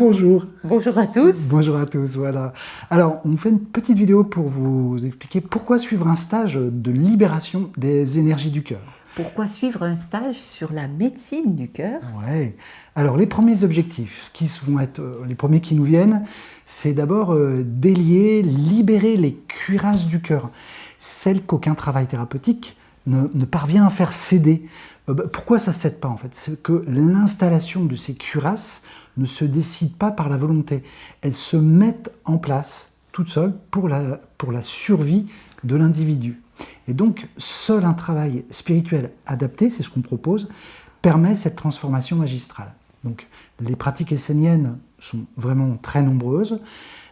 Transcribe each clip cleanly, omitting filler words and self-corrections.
Bonjour. Bonjour à tous. Bonjour à tous, voilà. Alors, on fait une petite vidéo pour vous expliquer pourquoi suivre un stage de libération des énergies du cœur. Pourquoi suivre un stage sur la médecine du cœur? Ouais. Alors, les premiers objectifs qui vont être les premiers qui nous viennent, c'est d'abord délier, libérer les cuirasses du cœur, celles qu'aucun travail thérapeutique ne parvient à faire céder. Pourquoi ça ne cède pas en fait? C'est que l'installation de ces cuirasses ne se décide pas par la volonté. Elles se mettent en place toutes seules pour la survie de l'individu. Et donc, seul un travail spirituel adapté, c'est ce qu'on propose, permet cette transformation magistrale. Donc, les pratiques esséniennes sont vraiment très nombreuses.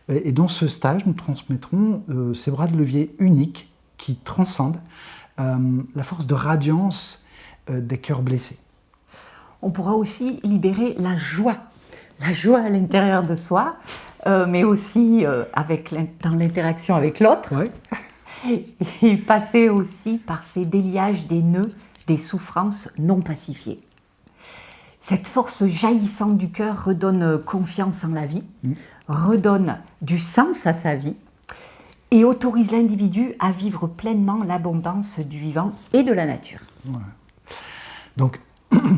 Et dans ce stage, nous transmettrons ces bras de levier uniques qui transcendent la force de radiance des cœurs blessés. On pourra aussi libérer la joie à l'intérieur de soi, mais aussi dans l'interaction avec l'autre. Ouais. Et passer aussi par ces déliages des nœuds, des souffrances non pacifiées. Cette force jaillissante du cœur redonne confiance en la vie, redonne du sens à sa vie et autorise l'individu à vivre pleinement l'abondance du vivant et de la nature. Ouais. Donc,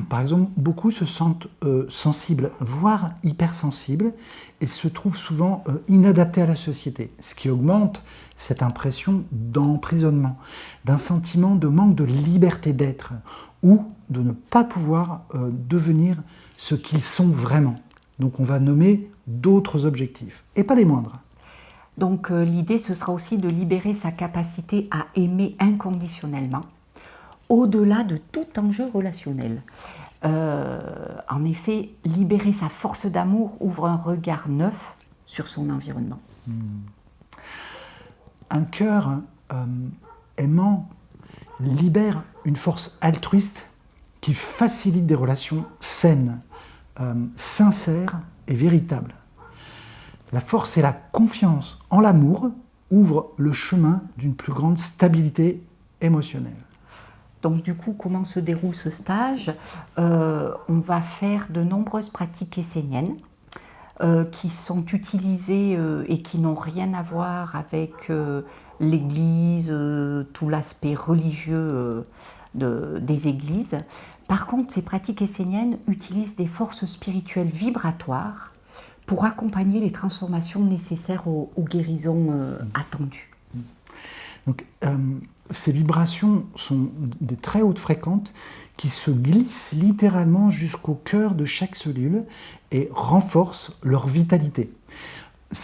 par exemple, beaucoup se sentent sensibles, voire hypersensibles, et se trouvent souvent inadaptés à la société, ce qui augmente cette impression d'emprisonnement, d'un sentiment de manque de liberté d'être, ou de ne pas pouvoir devenir ce qu'ils sont vraiment. Donc on va nommer d'autres objectifs, et pas les moindres. Donc l'idée, ce sera aussi de libérer sa capacité à aimer inconditionnellement, au-delà de tout enjeu relationnel. En effet, libérer sa force d'amour ouvre un regard neuf sur son environnement. Un cœur aimant libère une force altruiste qui facilite des relations saines, sincères et véritables. La force et la confiance en l'amour ouvrent le chemin d'une plus grande stabilité émotionnelle. Donc du coup, comment se déroule ce stage? On va faire de nombreuses pratiques esséniennes qui sont utilisées et qui n'ont rien à voir avec l'Église, tout l'aspect religieux des églises. Par contre, ces pratiques esséniennes utilisent des forces spirituelles vibratoires pour accompagner les transformations nécessaires aux guérisons attendues. Donc, ces vibrations sont des très hautes fréquentes qui se glissent littéralement jusqu'au cœur de chaque cellule et renforcent leur vitalité.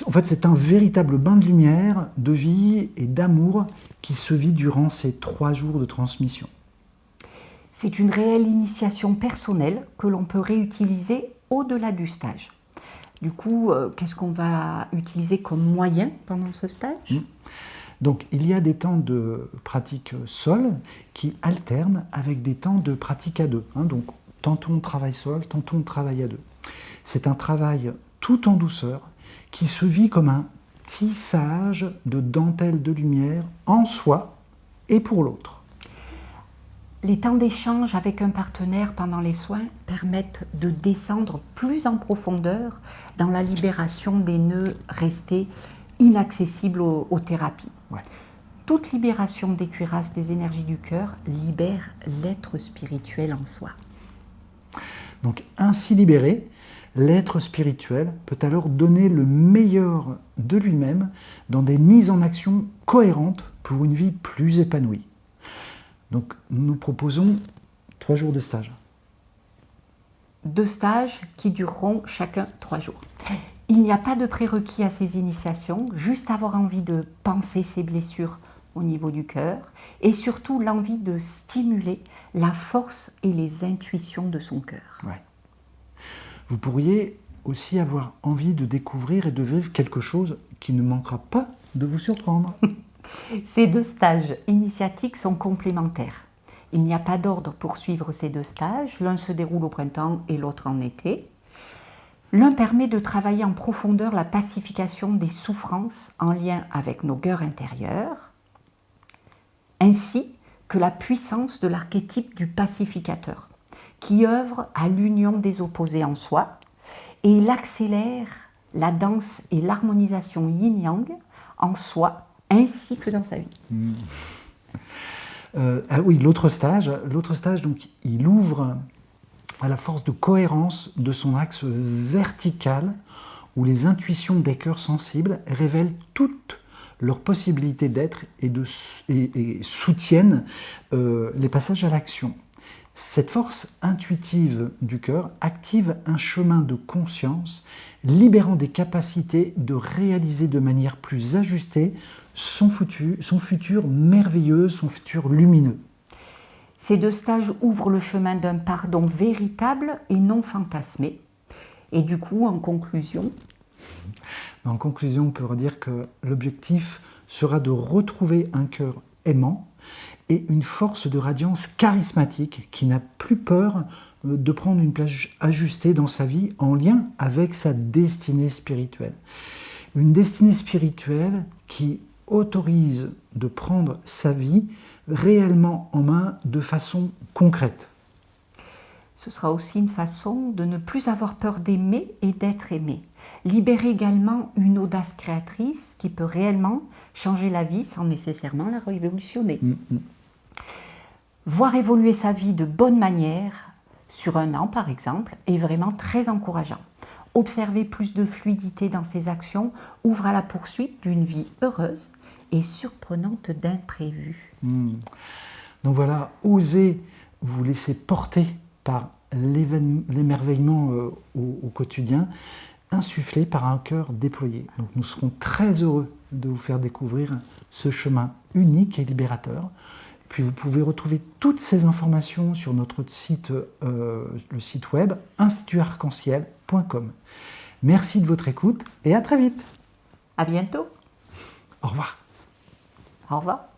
En fait, c'est un véritable bain de lumière, de vie et d'amour qui se vit durant ces 3 jours de transmission. C'est une réelle initiation personnelle que l'on peut réutiliser au-delà du stage. Du coup, qu'est-ce qu'on va utiliser comme moyen pendant ce stage? Donc, il y a des temps de pratique seul qui alternent avec des temps de pratique à deux. Donc, tantôt on travaille seul, tantôt on travaille à deux. C'est un travail tout en douceur qui se vit comme un tissage de dentelle de lumière en soi et pour l'autre. Les temps d'échange avec un partenaire pendant les soins permettent de descendre plus en profondeur dans la libération des nœuds restés inaccessibles aux thérapies. Ouais. Toute libération des cuirasses des énergies du cœur libère l'être spirituel en soi. Donc ainsi libéré, l'être spirituel peut alors donner le meilleur de lui-même dans des mises en action cohérentes pour une vie plus épanouie. Donc nous proposons 3 jours de stage. 2 stages qui dureront chacun 3 jours. Il n'y a pas de prérequis à ces initiations, juste avoir envie de penser ses blessures au niveau du cœur et surtout l'envie de stimuler la force et les intuitions de son cœur. Ouais. Vous pourriez aussi avoir envie de découvrir et de vivre quelque chose qui ne manquera pas de vous surprendre. Ces 2 stages initiatiques sont complémentaires. Il n'y a pas d'ordre pour suivre ces 2 stages, l'un se déroule au printemps et l'autre en été. L'un permet de travailler en profondeur la pacification des souffrances en lien avec nos cœurs intérieurs, ainsi que la puissance de l'archétype du pacificateur, qui œuvre à l'union des opposés en soi et il accélère la danse et l'harmonisation yin-yang en soi ainsi que dans sa vie. Ah oui, l'autre stage, donc, il ouvre à la force de cohérence de son axe vertical où les intuitions des cœurs sensibles révèlent toutes leurs possibilités d'être et soutiennent les passages à l'action. Cette force intuitive du cœur active un chemin de conscience, libérant des capacités de réaliser de manière plus ajustée son futur merveilleux, son futur lumineux. Ces 2 stages ouvrent le chemin d'un pardon véritable et non fantasmé. Et du coup, en conclusion, on peut redire que l'objectif sera de retrouver un cœur aimant et une force de radiance charismatique qui n'a plus peur de prendre une place ajustée dans sa vie en lien avec sa destinée spirituelle. Une destinée spirituelle qui autorise de prendre sa vie réellement en main de façon concrète. ce sera aussi une façon de ne plus avoir peur d'aimer et d'être aimé. Libérer également une audace créatrice qui peut réellement changer la vie sans nécessairement la révolutionner. Voir évoluer sa vie de bonne manière, sur 1 an par exemple, est vraiment très encourageant. Observer plus de fluidité dans ses actions ouvre à la poursuite d'une vie heureuse et surprenante d'imprévus. Donc voilà, osez vous laisser porter par l'émerveillement au quotidien, insufflé par un cœur déployé. Donc nous serons très heureux de vous faire découvrir ce chemin unique et libérateur. Puis vous pouvez retrouver toutes ces informations sur notre site, le site web institutarc-en-ciel.com. Merci de votre écoute et à très vite. À bientôt. Au revoir. Au revoir.